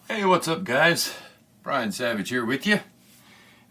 Hey, what's up, guys? Brian Savage here with you.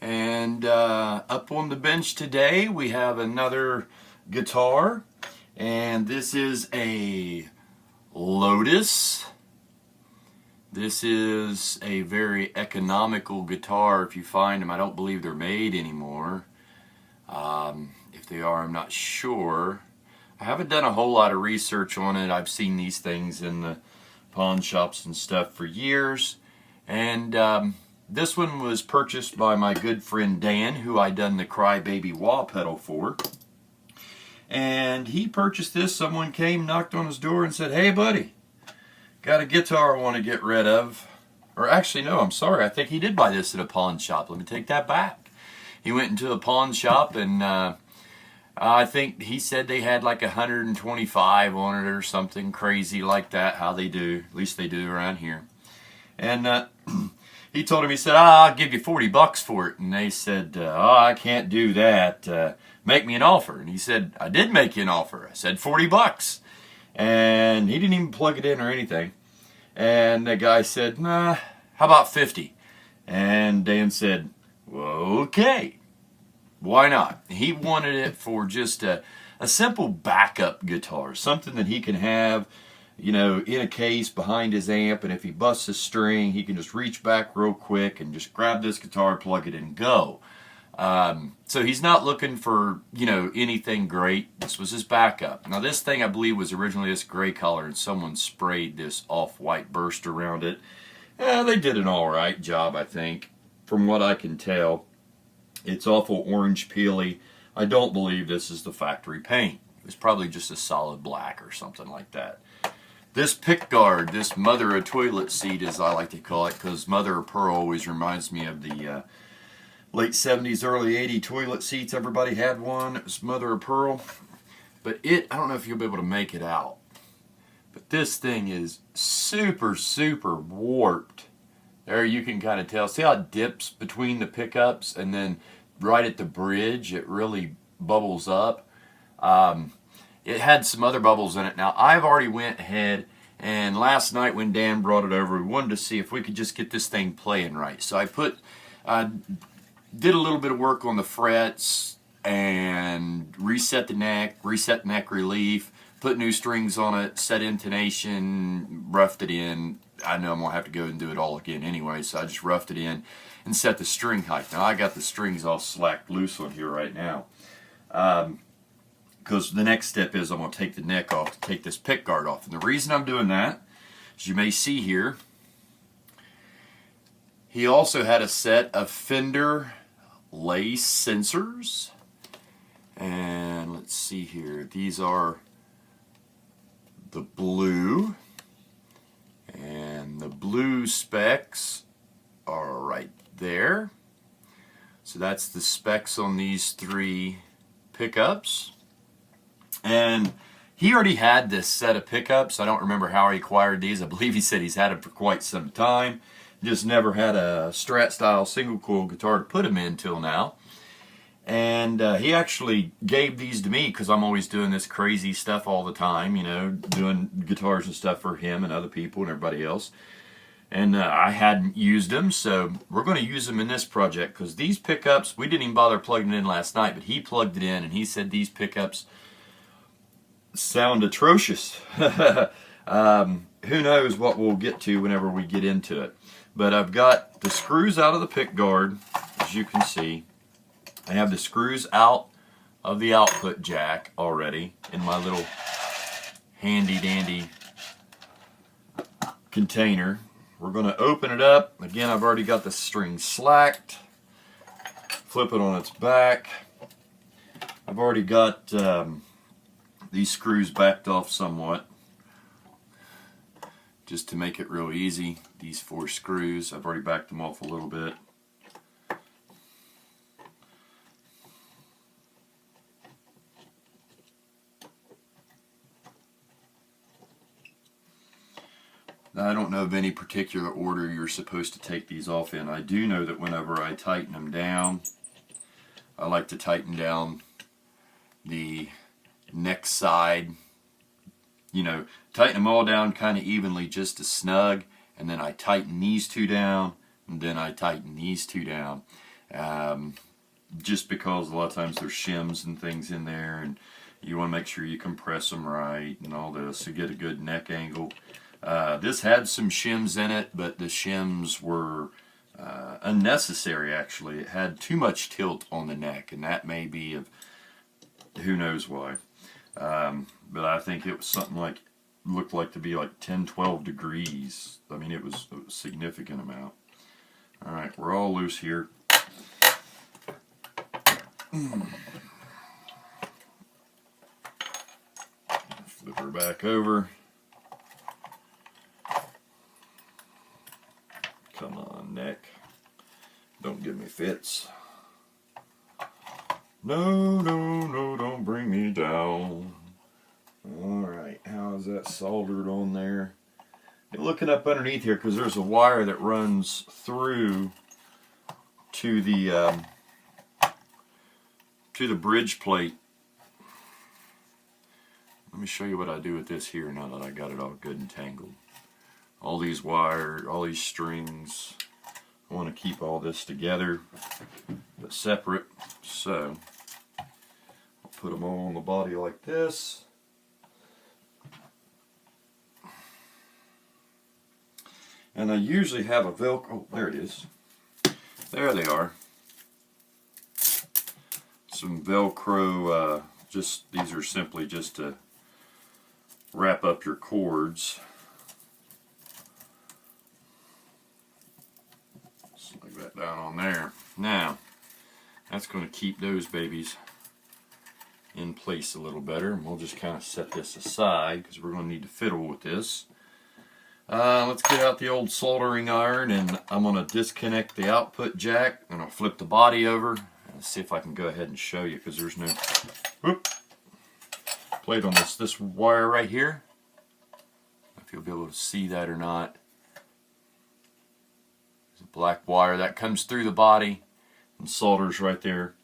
And up on the bench today, we have another guitar. And this is a Lotus. This is a very economical guitar if you find them. I don't believe they're made anymore. If they are, I'm not sure. I haven't done a whole lot of research on it. I've seen these things in the pawn shops and stuff for years. And this one was purchased by my good friend Dan, who I done the Crybaby wah pedal for. And he purchased this. Someone came, knocked on his door and said, "Hey buddy, got a guitar I want to get rid of." Or actually, no, I'm sorry. I think he did buy this at a pawn shop. Let me take that back. He went into a pawn shop and I think he said they had like 125 on it or something crazy like that. How they do, at least they do around here. And he told him, he said, "I'll give you 40 bucks for it." And they said, "Oh, I can't do that. Make me an offer." And he said, "I did make you an offer. I said 40 bucks. And he didn't even plug it in or anything. And the guy said, "Nah, how about 50? And Dan said, "Well, okay. Why not?" He wanted it for just a simple backup guitar, something that he can have, you know, in a case behind his amp, and if he busts a string, he can just reach back real quick and just grab this guitar, plug it in, and go. So he's not looking for, you know, anything great. This was his backup. Now this thing, I believe, was originally this gray color, and someone sprayed this off-white burst around it. They did an alright job, I think, from what I can tell. It's awful orange peely. I don't believe this is the factory paint. It was probably just a solid black or something like that. This pick guard, this mother of toilet seat, as I like to call it, because mother of pearl always reminds me of the late 70s, early 80s toilet seats. Everybody had one. It was mother of pearl. But I don't know if you'll be able to make it out. But this thing is super, super warped. There you can kind of tell. See how it dips between the pickups, and then right at the bridge it really bubbles up. It had some other bubbles in it. Now I've already went ahead, and last night when Dan brought it over, we wanted to see if we could just get this thing playing right. So I did a little bit of work on the frets and reset the neck relief, put new strings on it, set intonation, roughed it in. I know I'm going to have to go and do it all again anyway, so I just roughed it in and set the string height. Now I got the strings all slacked loose on here right now. Because the next step is I'm going to take the neck off, to take this pick guard off. And the reason I'm doing that, as you may see here, he also had a set of Fender lace sensors. And let's see here, these are the blue. And the blue specs are right there. So that's the specs on these three pickups. And he already had this set of pickups. I don't remember how he acquired these. I believe he said he's had them for quite some time. Just never had a Strat style single coil guitar to put them in till now. And he actually gave these to me because I'm always doing this crazy stuff all the time, you know, doing guitars and stuff for him and other people and everybody else. And I hadn't used them, so we're going to use them in this project, because these pickups, we didn't even bother plugging it in last night, but he plugged it in and he said these pickups sound atrocious. Who knows what we'll get to whenever we get into it. But I've got the screws out of the pick guard, as you can see. I have the screws out of the output jack already in my little handy dandy container. We're going to open it up. Again, I've already got the string slacked. Flip it on its back. I've already got these screws backed off somewhat, just to make it real easy. These 4 screws, I've already backed them off a little bit. Now, I don't know of any particular order you're supposed to take these off in. I do know that whenever I tighten them down, I like to tighten down the neck side, you know, tighten them all down kind of evenly just to snug, and then I tighten these two down, and then I tighten these two down. Just because a lot of times there's shims and things in there, and you want to make sure you compress them right and all this to get a good neck angle. This had some shims in it, but the shims were unnecessary actually. It had too much tilt on the neck, and that may be of who knows why. But I think it was something like, looked like to be like 10-12 degrees. I mean, it was a significant amount. Alright, we're all loose here. Flip her back over. Come on, neck. Don't give me fits. No, no, no, don't bring me down. Alright, how is that soldered on there? You're looking up underneath here because there's a wire that runs through to the bridge plate. Let me show you what I do with this here now that I got it all good and tangled. All these wires, all these strings, I want to keep all this together but separate, so I'll put them all on the body like this. And I usually have a Velcro, oh there it is, there they are. Some Velcro, these are simply just to wrap up your cords. Slide that down on there. Now, that's going to keep those babies in place a little better. And we'll just kind of set this aside because we're going to need to fiddle with this. Let's get out the old soldering iron, and I'm going to disconnect the output jack, and I'll flip the body over and see if I can go ahead and show you, because there's no plate on this wire right here. If you'll be able to see that or not. There's a black wire that comes through the body and solders right there.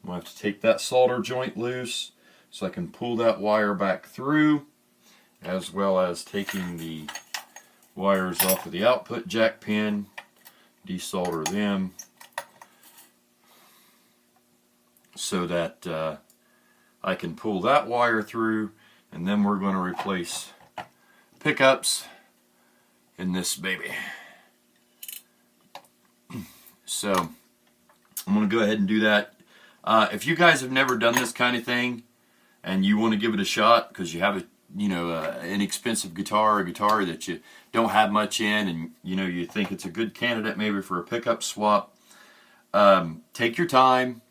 I'm going to have to take that solder joint loose so I can pull that wire back through, as well as taking the wires off of the output jack pin, desolder them so that I can pull that wire through, and then we're going to replace pickups in this baby. So I'm going to go ahead and do that. If you guys have never done this kind of thing and you want to give it a shot because you have a inexpensive guitar, or a guitar that you don't have much in, and you think it's a good candidate maybe for a pickup swap, take your time,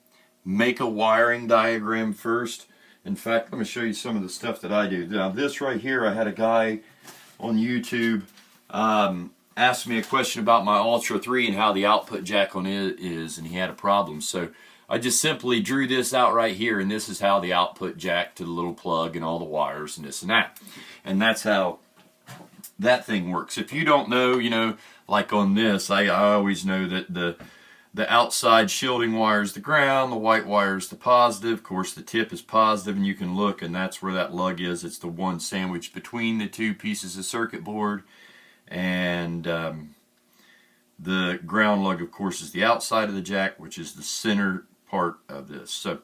make a wiring diagram first. In fact, let me show you some of the stuff that I do. Now this right here, I had a guy on YouTube ask me a question about my Ultra 3 and how the output jack on it is, and he had a problem. So I just simply drew this out right here, and this is how the output jack to the little plug and all the wires and this and that. And that's how that thing works. If you don't know, like on this, I always know that the outside shielding wire is the ground, the white wire is the positive. Of course, the tip is positive, and you can look, and that's where that lug is. It's the one sandwiched between the two pieces of circuit board. And the ground lug, of course, is the outside of the jack, which is the center part of this. So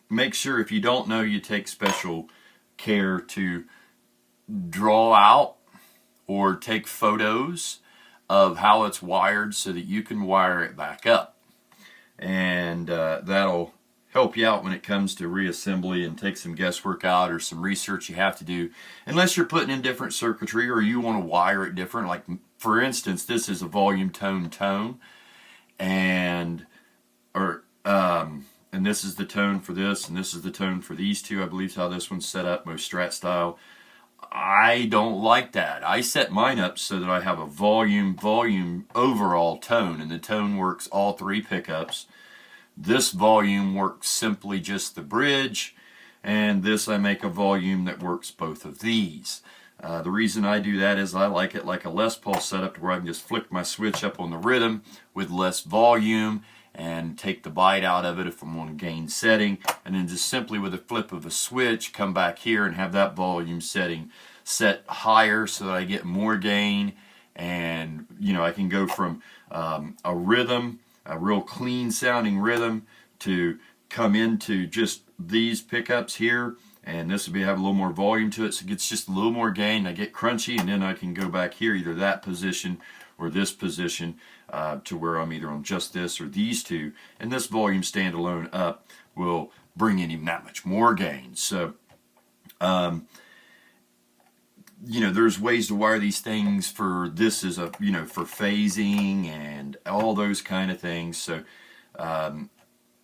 make sure, if you don't know, you take special care to draw out or take photos of how it's wired so that you can wire it back up. And that'll help you out when it comes to reassembly and take some guesswork out or some research you have to do, unless you're putting in different circuitry or you want to wire it different. Like, for instance, this is a volume tone, and this is the tone for this, and this is the tone for these two. I believe how this one's set up, most Strat style. I don't like that. I set mine up so that I have a volume overall tone, and the tone works all three pickups. This volume works simply just the bridge, and this I make a volume that works both of these. The reason I do that is I like it like a Les Paul setup, where I can just flick my switch up on the rhythm with less volume and take the bite out of it if I'm on a gain setting, and then just simply with a flip of a switch come back here and have that volume setting set higher so that I get more gain, and you know, I can go from a rhythm, a real clean sounding rhythm, to come into just these pickups here, and this will have a little more volume to it, so it gets just a little more gain. I get crunchy, and then I can go back here, either that position or this position, to where I'm either on just this or these two, and this volume standalone up will bring in even that much more gain. So you know, there's ways to wire these things for this as a, you know, for phasing and all those kind of things. So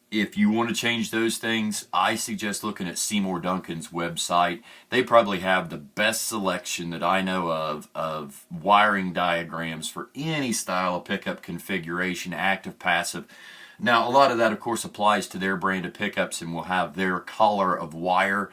if you want to change those things, I suggest looking at Seymour Duncan's website. They probably have the best selection that I know of wiring diagrams for any style of pickup configuration, active, passive. Now, a lot of that, of course, applies to their brand of pickups and will have their color of wire.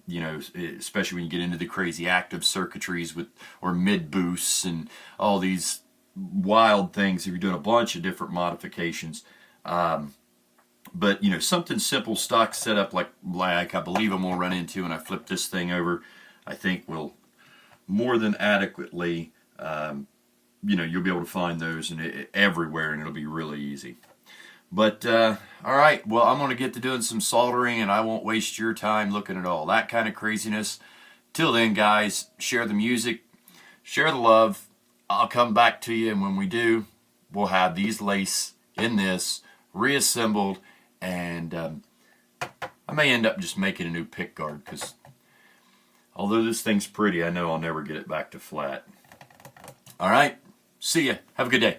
You know, especially when you get into the crazy active circuitries with, or mid boosts and all these wild things, if you're doing a bunch of different modifications. But you know, something simple, stock setup like I believe I'm gonna run into when I flip this thing over, I think will more than adequately, you know, you'll be able to find those everywhere, and it'll be really easy. But all right, well, I'm going to get to doing some soldering, and I won't waste your time looking at all that kind of craziness. Till then, guys, share the music, share the love. I'll come back to you, and when we do, we'll have these lace in this reassembled, and I may end up just making a new pick guard, because although this thing's pretty, I know I'll never get it back to flat. All right, see ya. Have a good day.